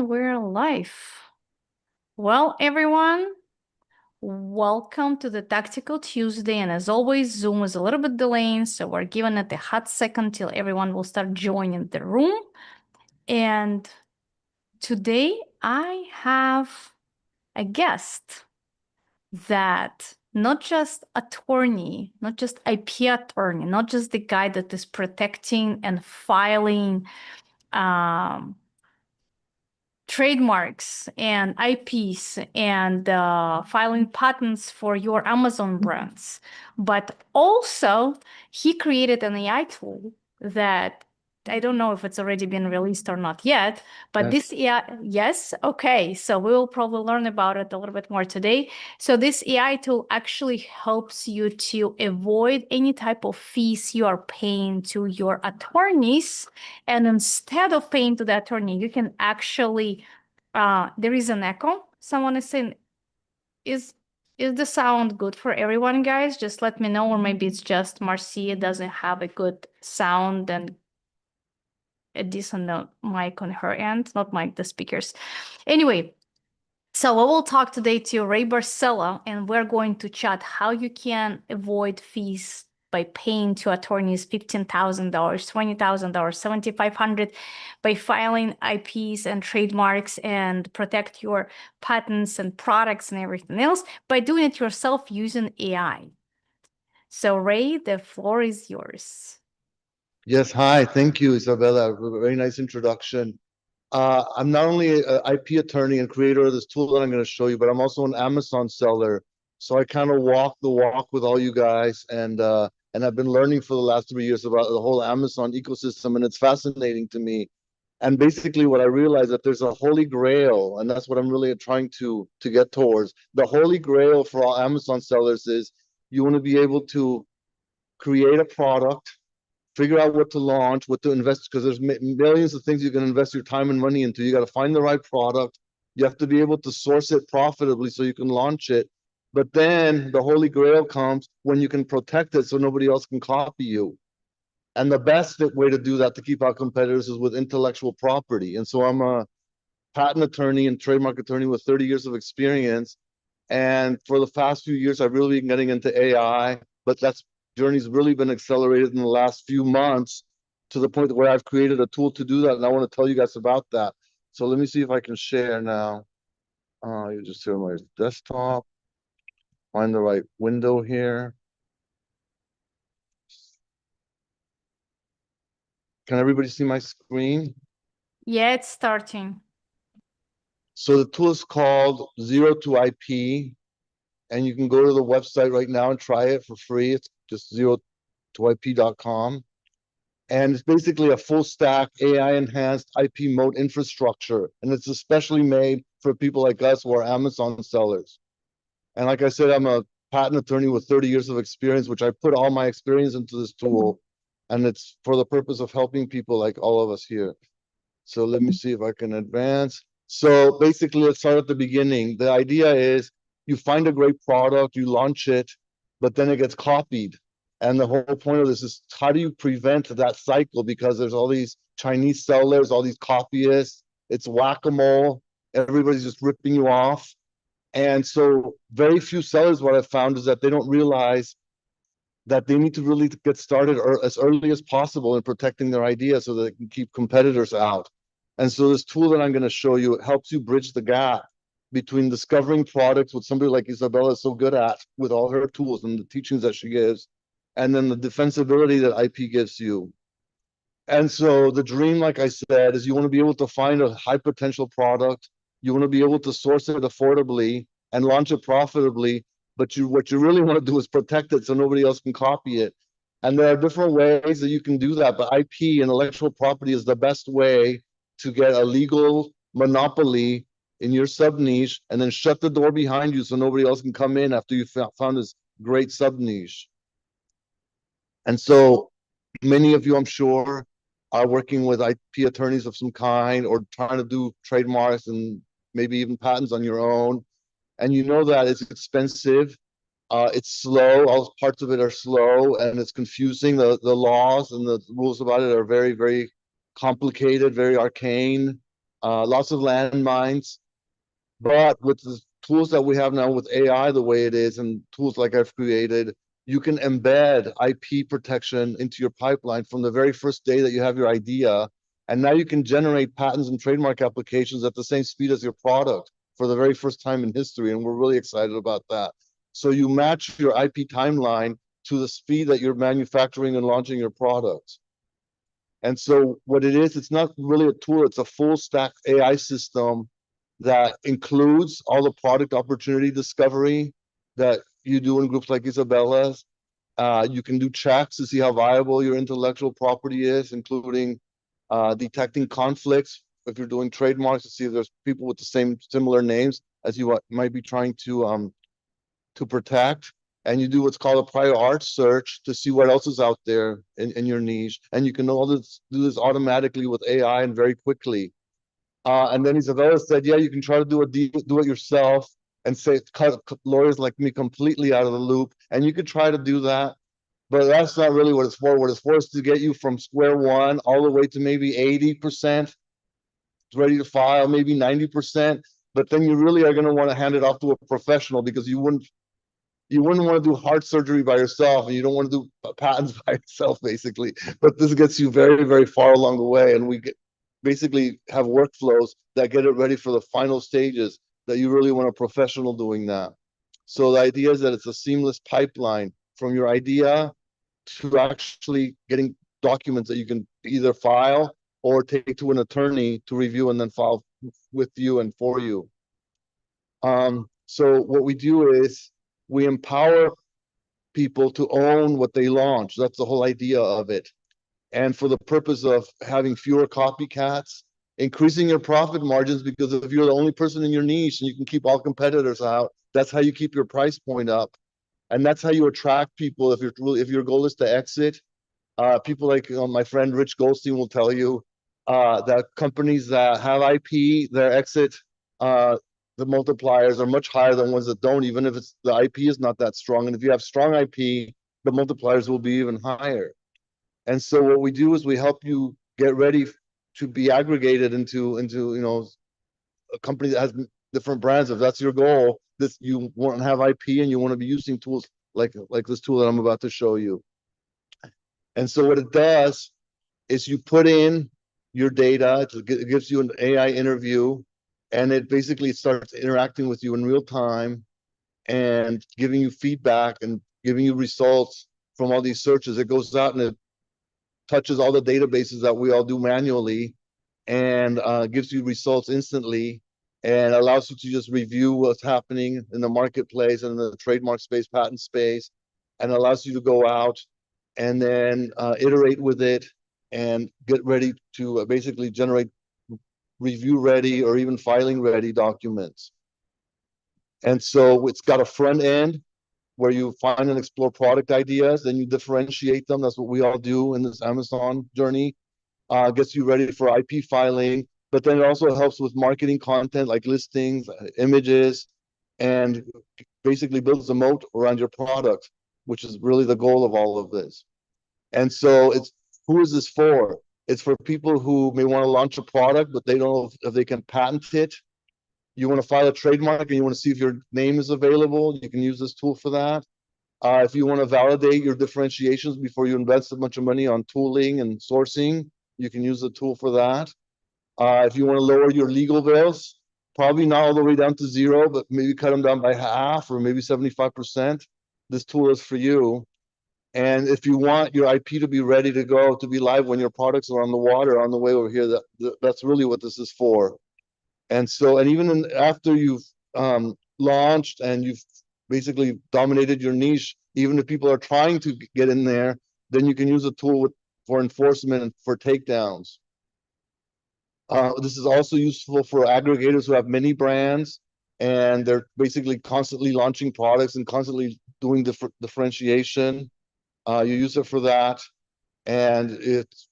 And we're live. Well, everyone, welcome to the Tactical Tuesday. And as always, Zoom is a little bit delaying, so we're giving it a hot second till everyone will start joining the room. And today I have a guest that not just attorney, not just IP attorney, not just the guy that is protecting and filing trademarks and IPs and filing patents for your Amazon brands. But also, he created an AI tool that I don't know if it's already been released or not yet, but this AI, yes, okay, so we will probably learn about it a little bit more today. So this AI tool actually helps you to avoid any type of fees you are paying to your attorneys. And instead of paying to the attorney, you can actually, there is an echo. Someone is saying, is the sound good for everyone, guys? Just let me know, or maybe it's just Marcia doesn't have a good sound and a decent mic on her end, not mic, the speakers. Anyway, so we will talk today to Ray Barcella, and we're going to chat how you can avoid fees by paying to attorneys $15,000, $20,000, $7,500 by filing IPs and trademarks and protect your patents and products and everything else by doing it yourself using AI. So Ray, the floor is yours. Yes, hi. Thank you, Isabella. Very nice introduction. I'm not only an IP attorney and creator of this tool that I'm going to show you, but I'm also an Amazon seller. So I kind of walk the walk with all you guys, and I've been learning for the last 3 years about the whole Amazon ecosystem, and it's fascinating to me. And basically, what I realized that there's a holy grail, and that's what I'm really trying to get towards. The holy grail for all Amazon sellers is you want to be able to create a product, figure out what to launch, what to invest, because there's millions of things you can invest your time and money into. You got to find the right product. You have to be able to source it profitably so you can launch it. But then the holy grail comes when you can protect it so nobody else can copy you. And the best way to do that, to keep out competitors, is with intellectual property. And so I'm a patent attorney and trademark attorney with 30 years of experience. And for the past few years, I've really been getting into AI, but that journey's really been accelerated in the last few months to the point where I've created a tool to do that. And I want to tell you guys about that. So let me see if I can share now. You just hear my desktop, find the right window here. Can everybody see my screen? Yeah, it's starting. So the tool is called Zero to IP, and you can go to the website right now and try it for free. It's just zero2ip.com. And it's basically a full stack AI enhanced IP moat infrastructure. And it's especially made for people like us who are Amazon sellers. And like I said, I'm a patent attorney with 30 years of experience, which I put all my experience into this tool. And it's for the purpose of helping people like all of us here. So let me see if I can advance. So basically, let's start at the beginning. The idea is you find a great product, you launch it, but then it gets copied. And the whole point of this is, how do you prevent that cycle? Because there's all these Chinese sellers, all these copyists, it's whack-a-mole, everybody's just ripping you off. And so very few sellers, what I've found is that they don't realize that they need to really get started as early as possible in protecting their idea so that they can keep competitors out. And so this tool that I'm going to show you helps you bridge the gap between discovering products, what somebody like Isabella is so good at with all her tools and the teachings that she gives, and then the defensibility that IP gives you. And so the dream, like I said, is you want to be able to find a high potential product. You want to be able to source it affordably and launch it profitably. But what you really want to do is protect it so nobody else can copy it. And there are different ways that you can do that. But IP, intellectual property, is the best way to get a legal monopoly in your sub niche and then shut the door behind you so nobody else can come in after you found this great sub niche. And so many of you, I'm sure, are working with IP attorneys of some kind or trying to do trademarks and maybe even patents on your own. And you know that it's expensive, it's slow, all parts of it are slow, and it's confusing. The laws and the rules about it are very, very complicated, very arcane. lots of landmines. But with the tools that we have now with AI the way it is, and tools like I've created, you can embed IP protection into your pipeline from the very first day that you have your idea. And now you can generate patents and trademark applications at the same speed as your product for the very first time in history. And we're really excited about that. So you match your IP timeline to the speed that you're manufacturing and launching your product. And so what it is, it's not really a tool, it's a full stack AI system that includes all the product opportunity discovery that you do in groups like Isabella's. You can do checks to see how viable your intellectual property is, including detecting conflicts if you're doing trademarks to see if there's people with the same similar names as you might be trying to protect. And you do what's called a prior art search to see what else is out there in your niche. And you can all this, do this automatically with AI and very quickly. And then Isabella said, yeah, you can try to do it yourself and say cut lawyers like me completely out of the loop. And you could try to do that, but that's not really what it's for. What it's for is to get you from square one all the way to maybe 80% ready to file, maybe 90%. But then you really are going to want to hand it off to a professional because you wouldn't want to do heart surgery by yourself, and you don't want to do patents by yourself, basically. But this gets you very, very far along the way, and basically have workflows that get it ready for the final stages that you really want a professional doing that. So the idea is that it's a seamless pipeline from your idea to actually getting documents that you can either file or take to an attorney to review and then file with you and for you. So what we do is we empower people to own what they launch. That's the whole idea of it. And for the purpose of having fewer copycats, increasing your profit margins, because if you're the only person in your niche and you can keep all competitors out, that's how you keep your price point up. And that's how you attract people if your goal is to exit. People like my friend Rich Goldstein will tell you that companies that have IP, their exit the multipliers are much higher than ones that don't, even if the IP is not that strong. And if you have strong IP, the multipliers will be even higher. And so what we do is we help you get ready to be aggregated into a company that has different brands. If that's your goal, this you want to have IP and you want to be using tools like this tool that I'm about to show you. And so what it does is you put in your data, it gives you an AI interview, and it basically starts interacting with you in real time and giving you feedback and giving you results from all these searches. It goes out and it touches all the databases that we all do manually and gives you results instantly and allows you to just review what's happening in the marketplace and in the trademark space, patent space, and allows you to go out and then iterate with it and get ready to basically generate review ready or even filing ready documents. And so it's got a front end where you find and explore product ideas, then you differentiate them. That's what we all do in this Amazon journey. Gets you ready for IP filing, but then it also helps with marketing content like listings, images, and basically builds a moat around your product, which is really the goal of all of this. And so who is this for? It's for people who may want to launch a product, but they don't know if they can patent it. You want to file a trademark and you want to see if your name is available, you can use this tool for that. If you want to validate your differentiations before you invest a bunch of money on tooling and sourcing, you can use the tool for that. If you want to lower your legal bills, probably not all the way down to zero, but maybe cut them down by half or maybe 75%, this tool is for you. And if you want your IP to be ready to go, to be live when your products are on the water, on the way over here, that's really what this is for. And so, and even after you've launched and you've basically dominated your niche, even if people are trying to get in there, then you can use a tool for enforcement and for takedowns. This is also useful for aggregators who have many brands and they're basically constantly launching products and constantly doing differentiation. You use it for that, and it's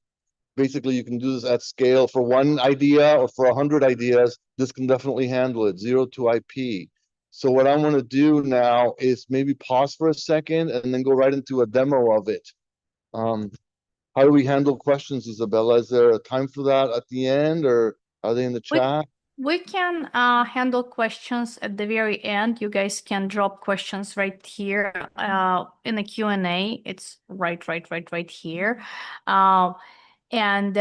basically you can do this at scale for one idea or for 100 ideas. This can definitely handle it, 0 to IP. So what I want to do now is maybe pause for a second and then go right into a demo of it. How do we handle questions, Isabella? Is there a time for that at the end, or Are they in the We chat? we can handle questions at the very end. You guys can drop questions right here in the Q&A. It's right here. And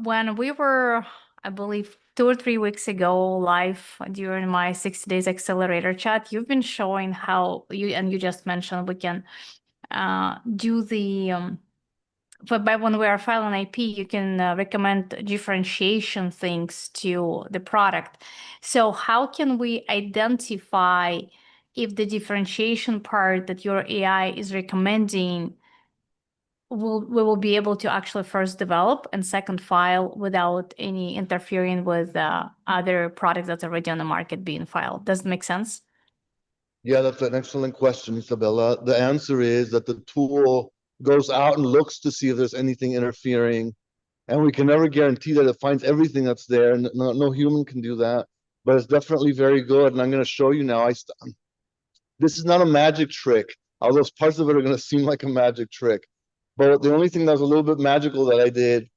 when we were, I believe, 2 or 3 weeks ago live during my 60 days accelerator chat, you've been showing how you just mentioned we can do the but when we are filing IP, you can recommend differentiation things to the product. So how can we identify if the differentiation part that your AI is recommending we will be able to actually first develop and second file without any interfering with other products that's already on the market being filed? Does it make sense? Yeah, that's an excellent question, Isabella. The answer is that the tool goes out and looks to see if there's anything interfering, and we can never guarantee that it finds everything that's there, and no human can do that. But it's definitely very good, and I'm going to show you now. This is not a magic trick, although parts of it are going to seem like a magic trick. But the only thing that was a little bit magical that I did,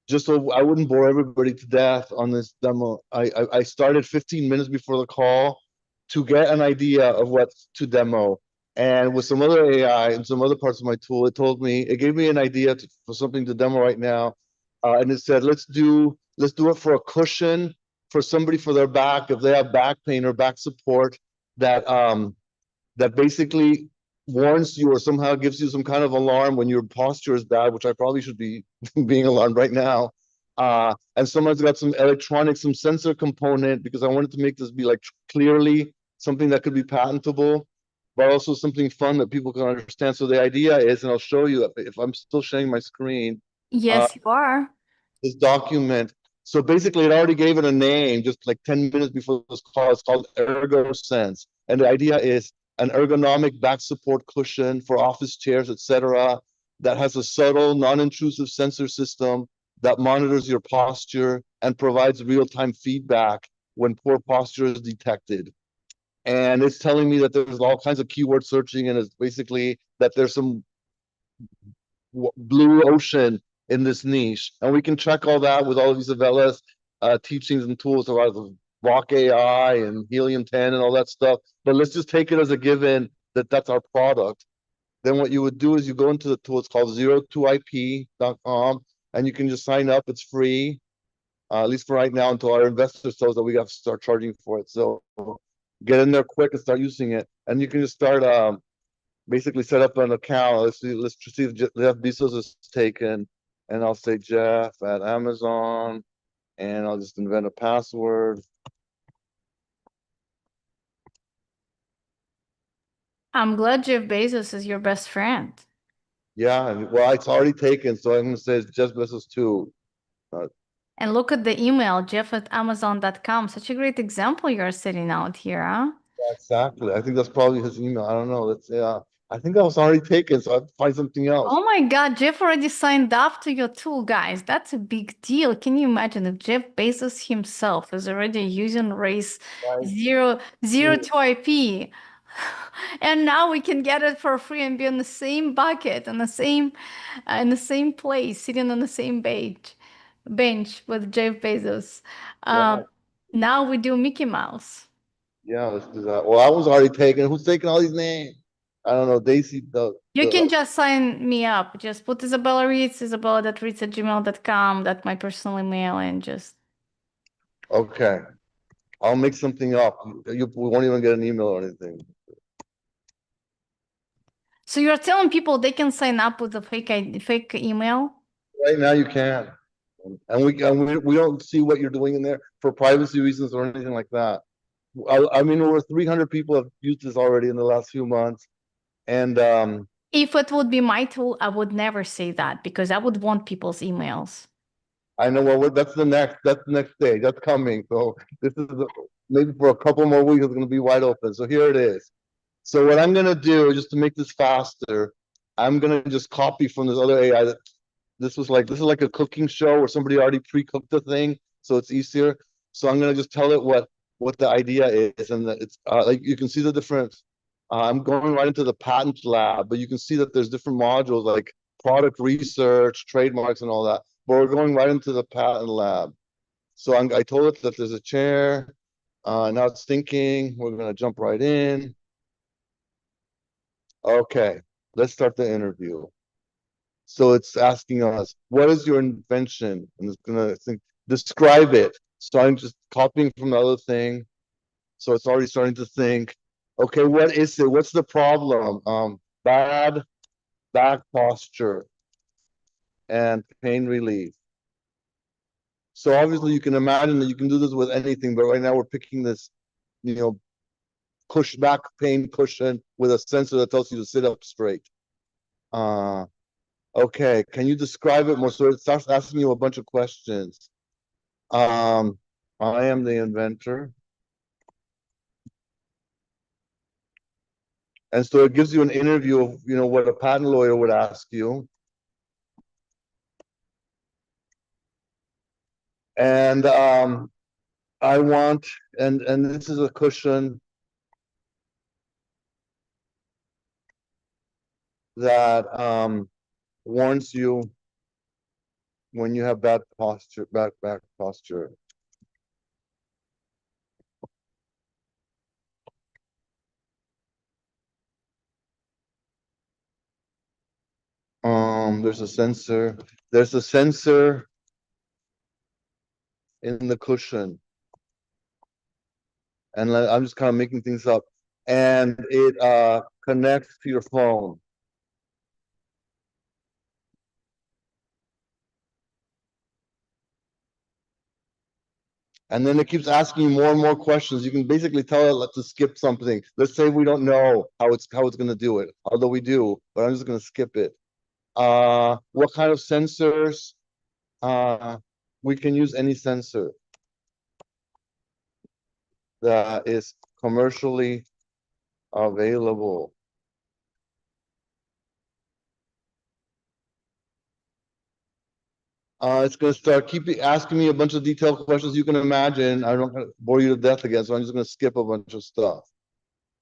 just so I wouldn't bore everybody to death on this demo, I started 15 minutes before the call to get an idea of what to demo. And with some other AI and some other parts of my tool, it gave me an idea for something to demo right now. And it said, let's do it for a cushion for somebody for their back, if they have back pain or back support, that that basically warns you or somehow gives you some kind of alarm when your posture is bad, which I probably should be being alarmed right now. And someone's got some electronics, some sensor component, because I wanted to make this be like clearly something that could be patentable, but also something fun that people can understand. So the idea is, and I'll show you if I'm still sharing my screen, uh, Yes, you are. this document. So basically, it already gave it a name just like 10 minutes before this call. It's called ErgoSense. And the idea is an ergonomic back support cushion for office chairs, etc., that has a subtle, non-intrusive sensor system that monitors your posture and provides real-time feedback when poor posture is detected. And it's telling me that there's all kinds of keyword searching, and it's basically that there's some blue ocean in this niche. And we can check all that with all of Isabella's teachings and tools about the Rock AI and Helium 10 and all that stuff. But let's just take it as a given that that's our product. Then what you would do is you go into the tool. It's called 02ip.com, and you can just sign up. It's free, at least for right now, until our investor shows that we have to start charging for it. So get in there quick and start using it. And you can just start basically set up an account. Let's see if Jeff Bezos is taken, and I'll say Jeff at Amazon, and I'll just invent a password. I'm glad Jeff Bezos is your best friend. Yeah, well, it's already taken, so I'm gonna say it's Jeff Bezos too. And look at the email, jeff@amazon.com. Such a great example you're setting out here, huh? Exactly. I think that's probably his email. I don't know. That's yeah. I think that was already taken, so I have to find something else. Oh my God, Jeff already signed up to your tool, guys. That's a big deal. Can you imagine if Jeff Bezos himself is already using race Right. 002 IP? And now we can get it for free and be in the same bucket, in the same place, sitting on the same bench with Jeff Bezos. Yeah, Um, now we do Mickey Mouse. yeah. Let's do that. Well, that was already taken. Who's taking all these names? I don't know. Daisy, You can just sign me up. Just put Isabella Reads, isabella.reads@gmail.com. That's my personal email, and just okay. I'll make something up. We won't even get an email or anything. so you're telling people they can sign up with a fake email? Right now, you can, and we don't see what you're doing in there for privacy reasons or anything like that. I mean, over 300 people have used this already in the last few months, and If it would be my tool, I would never say that because I would want people's emails. I know. Well, that's the next day. That's coming. So this is maybe for a couple more weeks. It's going to be wide open. So here it is. So what I'm going to do, just to make this faster, I'm going to just copy from this other AI. This is like a cooking show where somebody already pre-cooked the thing, so it's easier. So I'm going to just tell it what the idea is, and that it's like you can see the difference. I'm going right into the patent lab, but you can see that there's different modules like product research, trademarks, and all that. But we're going right into the patent lab. So I told it that there's a chair. Now it's thinking. We're gonna jump right in. Okay, let's start the interview. So it's asking us, what is your invention? And it's gonna think, describe it. So I'm just copying from the other thing. So it's already starting to think, okay, what is it? What's the problem? Bad back posture and pain relief. So obviously you can imagine that you can do this with anything, but right now we're picking this, you know, back pain cushion with a sensor that tells you to sit up straight. Uh, okay, can you describe it more? So it starts asking you a bunch of questions. Um, I am the inventor. And so it gives you an interview of, what a patent lawyer would ask you. And I want, and this is a cushion that warns you when you have bad posture, back posture. There's a sensor. There's a sensor in the cushion, and I'm just kind of making things up. And it connects to your phone. And then it keeps asking you more and more questions. You can basically tell it to skip something. Let's say we don't know how it's going to do it, although we do, but I'm just going to skip it. What kind of sensors? We can use any sensor that is commercially available. It's going to start asking me a bunch of detailed questions you can imagine. I don't want to bore you to death again, so I'm just going to skip a bunch of stuff.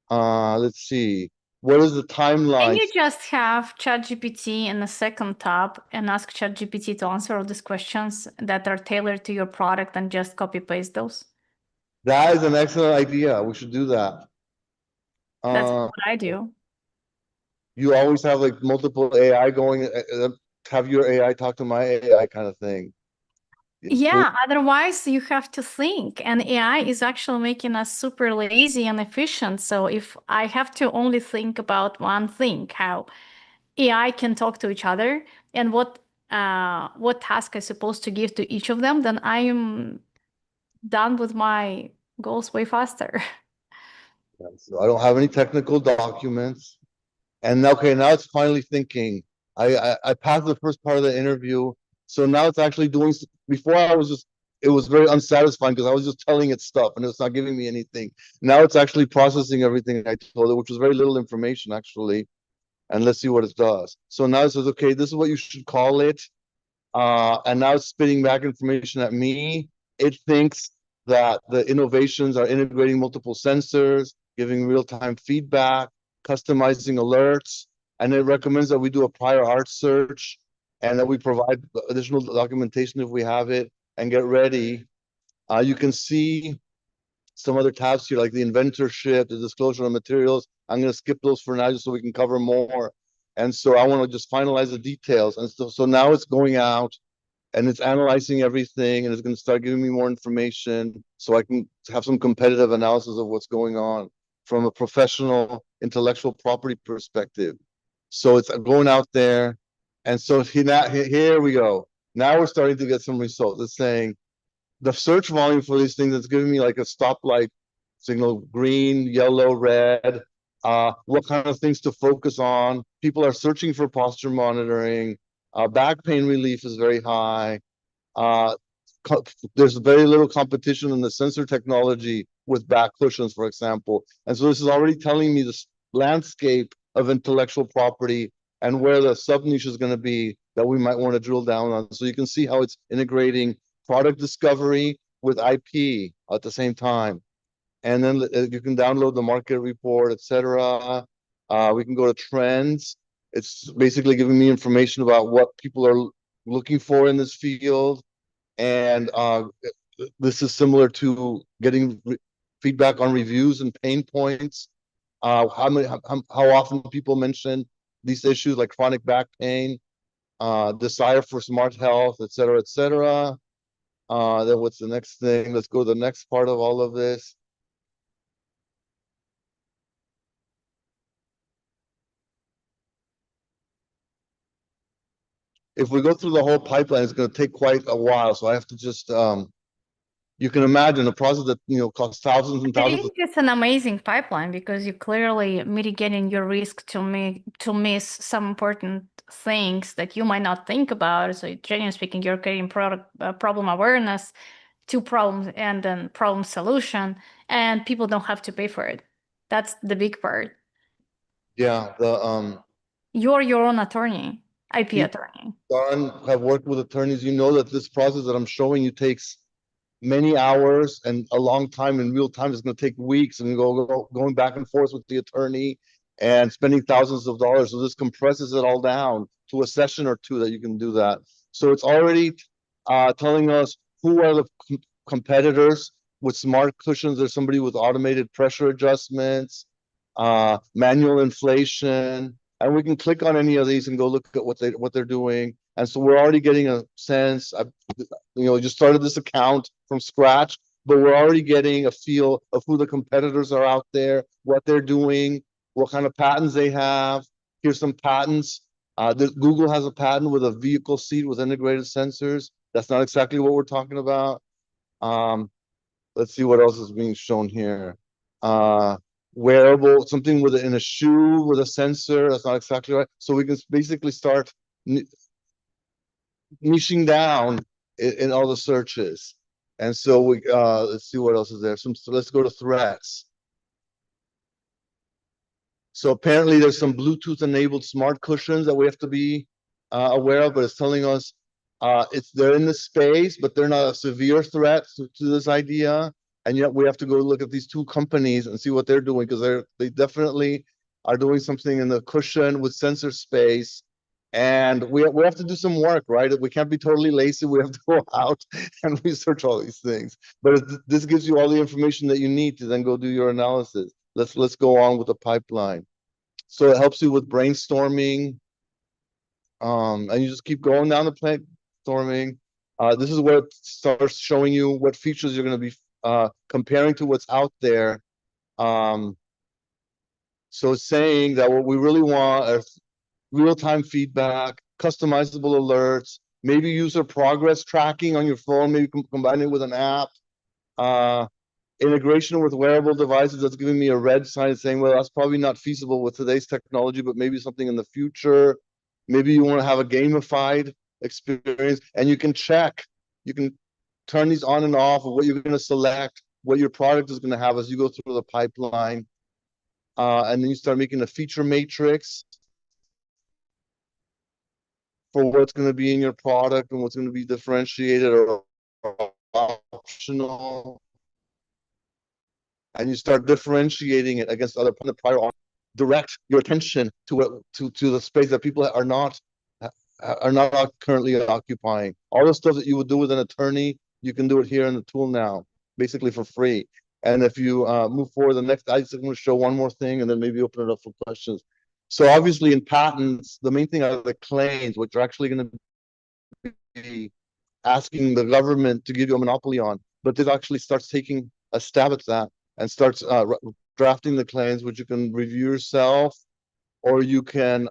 Let's see. What is the Can timeline? you just have ChatGPT in the second tab and ask ChatGPT to answer all these questions that are tailored to your product and just copy paste those? That is an excellent idea. We should do that. That's Uh, what I do. you always have like multiple AI going. Have your AI talk to my AI kind of thing. Yeah, otherwise you have to think, and AI is actually making us super lazy and efficient. So if I have to only think about one thing, how AI can talk to each other and what task I'm supposed to give to each of them, then I am done with my goals way faster. So I don't have any technical documents. And okay, now it's finally thinking. I passed the first part of the interview, so now it's actually doing. Before I was just, it was very unsatisfying because I was just telling it stuff and it's not giving me anything. Now it's actually processing everything I told it, which was very little information actually. And let's see what it does. So now it says, okay, this is what you should call it. And now it's spitting back information at me. It thinks that the innovations are integrating multiple sensors, giving real-time feedback, customizing alerts, and it recommends that we do a prior art search and that we provide additional documentation if we have it and get ready. You can see some other tabs here, like the inventorship, the disclosure of materials. I'm going to skip those for now just so we can cover more. And so I want to just finalize the details. And so now it's going out and it's analyzing everything and it's going to start giving me more information so I can have some competitive analysis of what's going on from a professional intellectual property perspective. So it's going out there. And so here we go. Now we're starting to get some results. It's saying the search volume for these things is giving me like a stoplight signal, green, yellow, red. What kind of things to focus on? People are searching for posture monitoring. Back pain relief is very high. Uh, there's very little competition in the sensor technology with back cushions, for example. And so this is already telling me this landscape of intellectual property and where the sub niche is going to be that we might want to drill down on. So you can see how it's integrating product discovery with IP at the same time. And then you can download the market report, etc. We can go to trends. It's basically giving me information about what people are looking for in this field. And this is similar to getting feedback on reviews and pain points. How often people mention these issues like chronic back pain, desire for smart health, et cetera, et cetera. Then what's the next thing? Let's go to the next part of all of this. If we go through the whole pipeline, it's going to take quite a while. So I have to just, you can imagine a process that, costs thousands and I thousands of. think it's an amazing pipeline because you're clearly mitigating your risk to miss some important things that you might not think about. So generally speaking, you're creating problem awareness, two problems, and then problem solution, and people don't have to pay for it. That's the big part. Yeah, You're your own attorney, IP people attorney. have worked with attorneys. You know that this process that I'm showing you takes many hours and a long time in real time. It's going to take weeks and going back and forth with the attorney and spending thousands of dollars. So this compresses it all down to a session or two that you can do that. So it's already telling us who are the competitors with smart cushions. There's somebody with automated pressure adjustments, manual inflation, and we can click on any of these and go look at what they're doing. And so we're already getting a sense. Just started this account from scratch, but we're already getting a feel of who the competitors are out there, what they're doing, what kind of patents they have. Here's some patents. Google has a patent with a vehicle seat with integrated sensors. That's not exactly what we're talking about. Let's see what else is being shown here. Wearable, something in a shoe with a sensor. That's not exactly right. So we can basically start niching down in all the searches. And so let's see what else is there. Let's go to threats. So apparently there's some Bluetooth enabled smart cushions that we have to be aware of, but it's telling us they're in the space, but they're not a severe threat to this idea. And yet we have to go look at these two companies and see what they're doing, because they definitely are doing something in the cushion with sensor space. And we have to do some work, right? We can't be totally lazy. We have to go out and research all these things. But this gives you all the information that you need to then go do your analysis. Let's go on with the pipeline. So it helps you with brainstorming. And you just keep going down the brainstorming. This is where it starts showing you what features you're going to be comparing to what's out there. So it's saying that what we really want are real-time feedback, customizable alerts, maybe user progress tracking on your phone, maybe combine it with an app. Integration with wearable devices, that's giving me a red sign saying, well, that's probably not feasible with today's technology, but maybe something in the future. Maybe you want to have a gamified experience, and you can turn these on and off of what you're going to select, what your product is going to have as you go through the pipeline. And then you start making a feature matrix for what's going to be in your product and what's going to be differentiated or optional. And you start differentiating it against other prior, direct your attention to the space that people are not currently occupying. All the stuff that you would do with an attorney, you can do it here in the tool now, basically for free. And if you move forward, the next, I'm going to show one more thing and then maybe open it up for questions. So obviously in patents, the main thing are the claims, which are actually going to be asking the government to give you a monopoly on. But this actually starts taking a stab at that and starts drafting the claims, which you can review yourself, or you can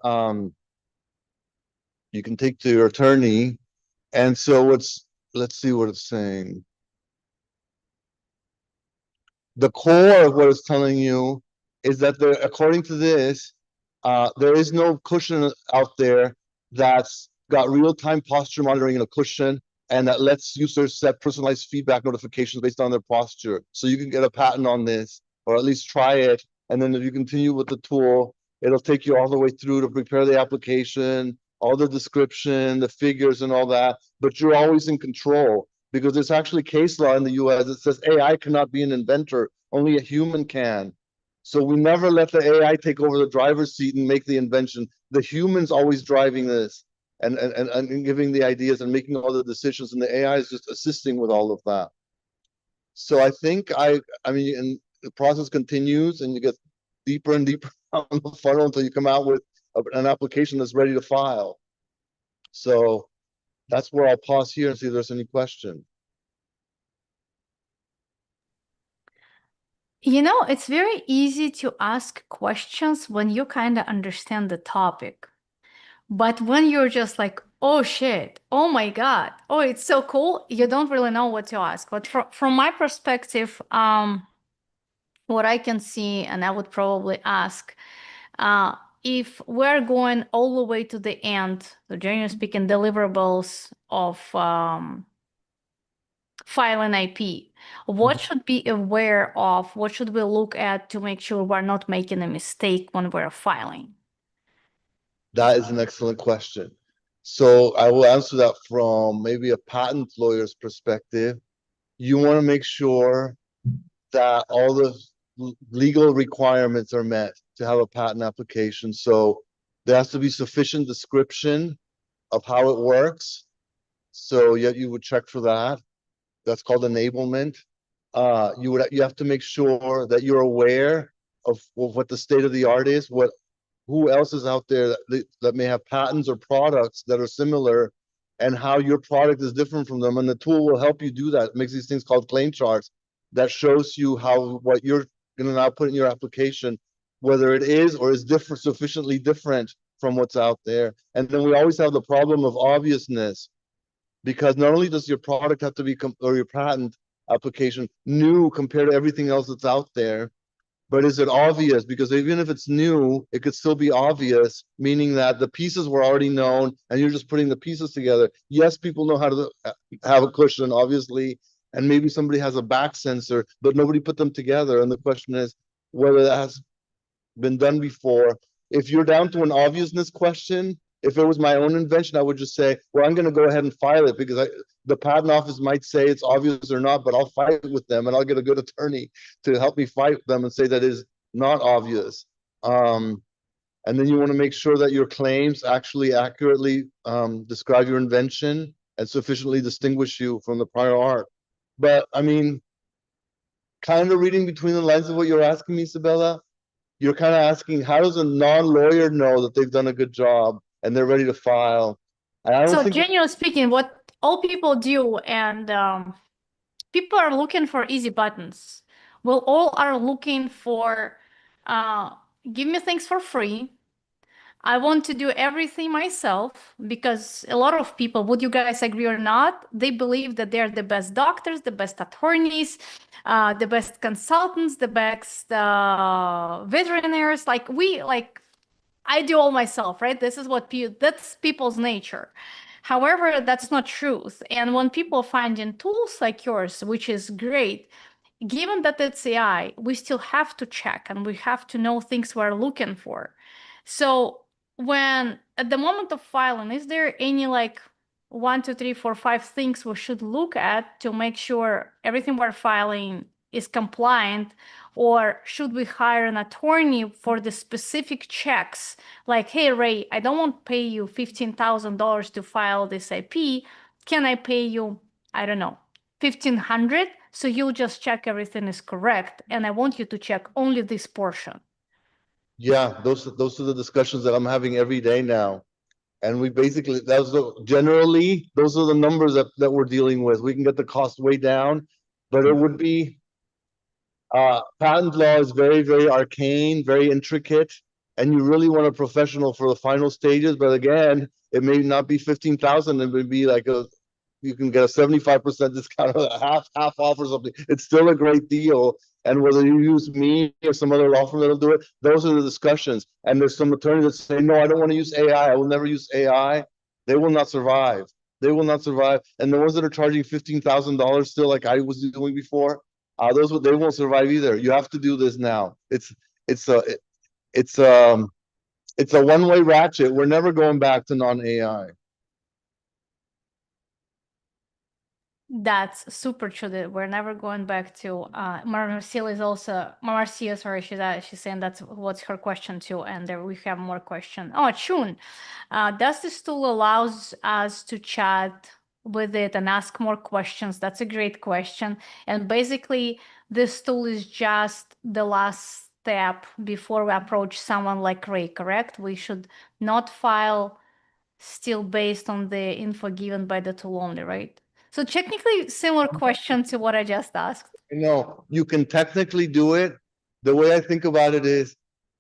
take to your attorney. And so let's see what it's saying. The core of what it's telling you is that according to this, there is no cushion out there that's got real-time posture monitoring in a cushion and that lets users set personalized feedback notifications based on their posture. So you can get a patent on this, or at least try it. And then if you continue with the tool, it'll take you all the way through to prepare the application, all the description, the figures and all that, but you're always in control, because there's actually case law in the US that says AI cannot be an inventor, only a human can. So we never let the AI take over the driver's seat and make the invention. The human's always driving this and giving the ideas and making all the decisions, and the AI is just assisting with all of that. So I think I mean, and the process continues, and you get deeper and deeper down the funnel until you come out with an application that's ready to file. So that's where I'll pause here and see if there's any question. You know, it's very easy to ask questions when you kind of understand the topic. But when you're just like, oh shit, oh my God, oh, it's so cool, you don't really know what to ask. But from my perspective, what I can see, and I would probably ask, if we're going all the way to the end, the generally speaking, deliverables of file and IP, what should be aware of? What should we look at to make sure we're not making a mistake when we're filing? That is an excellent question. So I will answer that from maybe a patent lawyer's perspective. You want to make sure that all the legal requirements are met to have a patent application. So there has to be sufficient description of how it works. So you would check for that. That's called enablement. You have to make sure that you're aware of what the state of the art is, what who else is out there that may have patents or products that are similar, and how your product is different from them. And the tool will help you do that. It makes these things called claim charts that shows you how what you're going to now put in your application, whether it is or is different, sufficiently different from what's out there. And then we always have the problem of obviousness, because not only does your product have to be or your patent application new compared to everything else that's out there, but is it obvious? Because even if it's new, it could still be obvious, meaning that the pieces were already known and you're just putting the pieces together. Yes, people know how to have a cushion, obviously, and maybe somebody has a back sensor, but nobody put them together. And the question is whether that has been done before. If you're down to an obviousness question, if it was my own invention, I would just say, well, I'm going to go ahead and file it because the patent office might say it's obvious or not, but I'll fight with them and I'll get a good attorney to help me fight them and say that is not obvious. And then you want to make sure that your claims actually accurately describe your invention and sufficiently distinguish you from the prior art. But I mean, kind of reading between the lines of what you're asking me, Isabella, you're kind of asking, how does a non-lawyer know that they've done a good job and they're ready to file? And I don't So think generally speaking, what all people do, and people are looking for easy buttons. Well, all are looking for uh, give me things for free. I want to do everything myself because a lot of people, would you guys agree or not, they believe that they're the best doctors, the best attorneys, the best consultants, the best veterinarians. Like I do all myself, right? This is what that's people's nature. However, that's not truth. And when people find in tools like yours, which is great, given that it's AI, we still have to check and we have to know things we're looking for. So when at the moment of filing, is there any like 1, 2, 3, 4, 5 things we should look at to make sure everything we're filing is compliant? Or should we hire an attorney for the specific checks? Like, hey, Ray, I don't want to pay you $15,000 to file this IP. Can I pay you, I don't know, 1,500? So you'll just check everything is correct. And I want you to check only this portion. yeah, those are the discussions that I'm having every day now. And we basically generally those are the numbers that we're dealing with. We can get the cost way down, but it would be patent law is very, very arcane, very intricate, and you really want a professional for the final stages. But again, it may not be 15,000. It would be like you can get a 75% discount or a half off or something. It's still a great deal. And whether you use me or some other law firm that'll do it, those are the discussions. And there's some attorneys that say, no, I don't want to use AI. I will never use AI. They will not survive. They will not survive. And the ones that are charging $15,000 still, like I was doing before, they won't survive either. You have to do this now. It's a it's it's a one-way ratchet. We're never going back to non-AI. That's super true that we're never going back to Marcia is also Marcia, sorry, she's saying that's what's her question too. And there we have more question. Oh, Chun, does this tool allows us to chat with it and ask more questions. That's a great question. And basically, this tool is just the last step before we approach someone like Ray, correct? We should not file still based on the info given by the tool only, right? So technically, similar question to what I just asked. No, you can technically do it. The way I think about it is,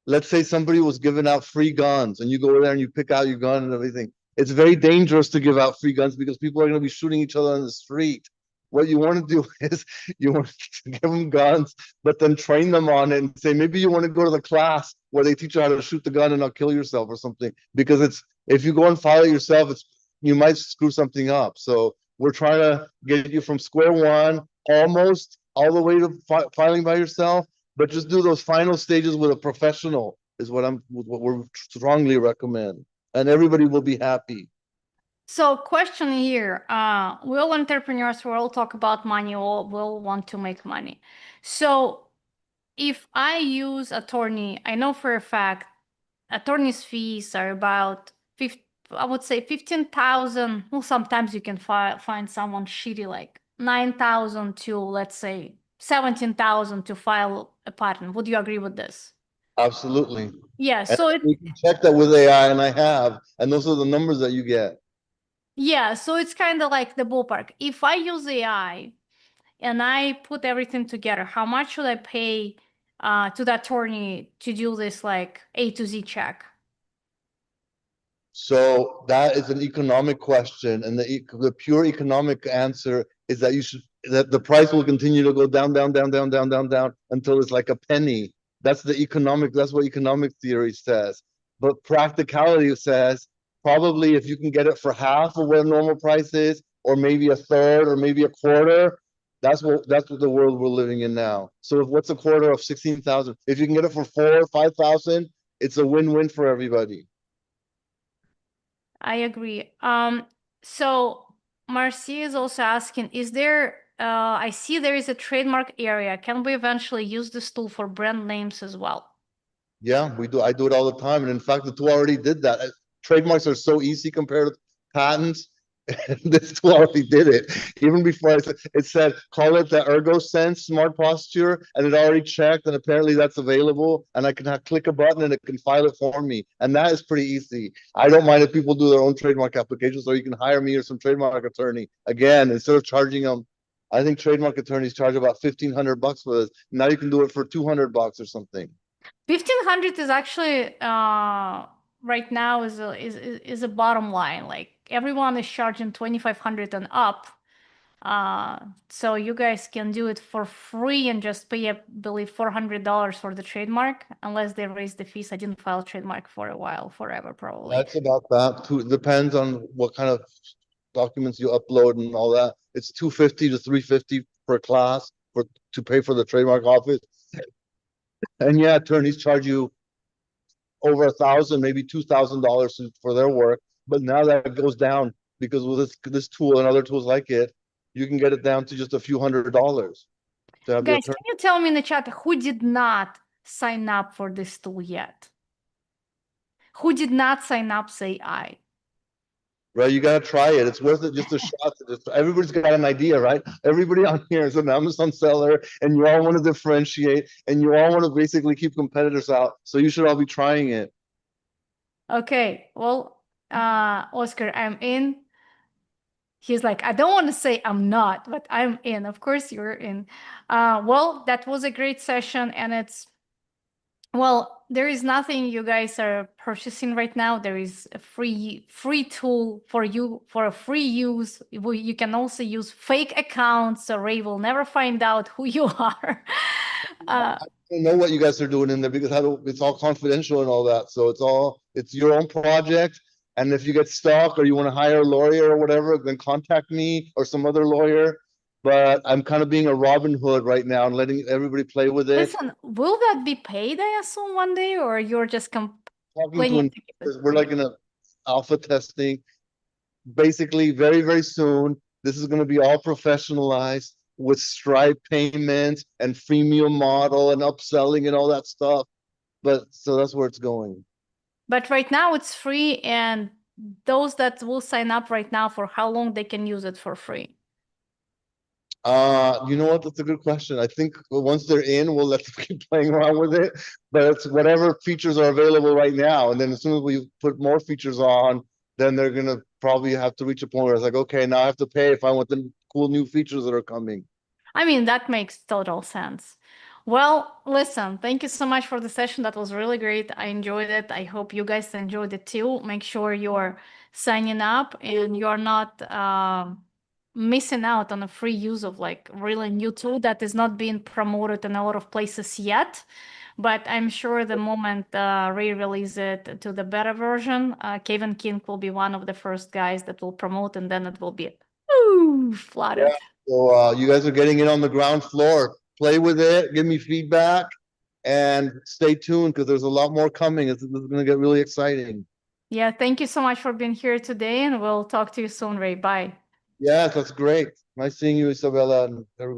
let's say somebody was giving out free guns and you go there and you pick out your gun and everything. It's very dangerous to give out free guns because people are going to be shooting each other on the street. What you want to do is you want to give them guns, but then train them on it and say, maybe you want to go to the class where they teach you how to shoot the gun and not kill yourself or something. Because if you go and file it yourself, you might screw something up. So we're trying to get you from square one, almost all the way to filing by yourself, but just do those final stages with a professional is what we're strongly recommend, and everybody will be happy. So question here, we all entrepreneurs, we all talk about money, all will want to make money. So if I use attorney, I know for a fact attorney's fees are about I would say 15,000. Well, sometimes you can find someone shitty like 9,000 to, let's say, 17,000 to file a patent. Would you agree with this? Absolutely. Yeah, And so you can check that with AI, and I have, and those are the numbers that you get. yeah, so it's kind of like the ballpark. If I use AI and I put everything together, how much should I pay to the attorney to do this like A to Z check? So that is an economic question, and the pure economic answer is that the price will continue to go down, down, down, down, down, down, down until it's like a penny. That's what economic theory says. But practicality says probably if you can get it for half of what a normal price is, or maybe a third, or maybe a quarter, that's what the world we're living in now. So what's a quarter of 16,000? If you can get it for 4,000 or 5,000, it's a win-win for everybody. I agree. So Marcia is also asking, is there, I see there is a trademark area. Can we eventually use this tool for brand names as well? Yeah, we do. I do it all the time. And in fact, the tool already did that. Trademarks are so easy compared to patents. This tool already did it. Even before it said, call it the ErgoSense Smart Posture, and it already checked, and apparently that's available. And I can click a button and it can file it for me. And that is pretty easy. I don't mind if people do their own trademark applications, or you can hire me or some trademark attorney. Again, instead of charging them, I think trademark attorneys charge about $1,500 for this. Now you can do it for $200 or something. 1,500 is actually right now is a bottom line. Like everyone is charging 2,500 and up. So you guys can do it for free and just pay, I believe, $400 for the trademark, unless they raise the fees. I didn't file trademark for a while, forever probably. That's about that too. It depends on what kind of documents you upload and all that. It's $250 to $350 per class to pay for the trademark office. And yeah, attorneys charge you over $1,000, maybe $2,000 for their work. But now that goes down because with this tool and other tools like it, you can get it down to just a few $100s to have the Guys, attorney. can you tell me in the chat who did not sign up for this tool yet? Who did not sign up, say I. Right, you gotta try it. It's worth it, just a shot. Everybody's got an idea, right? Everybody on here is an Amazon seller, and you all want to differentiate, and you all want to basically keep competitors out. So you should all be trying it. Okay, well, Oscar, I'm in. He's like, I don't want to say I'm not, but I'm in. Of course, you're in. Well, that was a great session, and well, there is nothing you guys are purchasing right now. There is a free tool for you for a free use. You can also use fake accounts, so Ray will never find out who you are. I don't know what you guys are doing in there because it's all confidential and all that. So it's your own project. And if you get stuck or you want to hire a lawyer or whatever, then contact me or some other lawyer. But I'm kind of being a Robin Hood right now and letting everybody play with it. Listen, will that be paid, I assume, one day, or you're just Talking complaining? to we're like in a alpha testing. Basically, very, very soon, this is going to be all professionalized with Stripe payments and freemium model and upselling and all that stuff. But so that's where it's going. But right now it's free, and those that will sign up right now, for how long they can use it for free? You know what? That's a good question. I think once they're in, we'll let them keep playing around with it. But it's whatever features are available right now. And then as soon as we put more features on, then they're gonna probably have to reach a point where it's like, okay, now I have to pay if I want the cool new features that are coming. I mean, that makes total sense. Well, listen, thank you so much for the session. That was really great. I enjoyed it. I hope you guys enjoyed it too. Make sure you're signing up and you're not missing out on a free use of like really new tool that is not being promoted in a lot of places yet. But I'm sure the moment re-release it to the beta version, Kevin King will be one of the first guys that will promote, and then it will be Yeah. flooded. So you guys are getting in on the ground floor. Play with it, give me feedback, and stay tuned because there's a lot more coming. This is gonna get really exciting. Yeah, thank you so much for being here today, and we'll talk to you soon, Ray. Bye. Yes, that's great. Nice seeing you, Isabella, and everybody.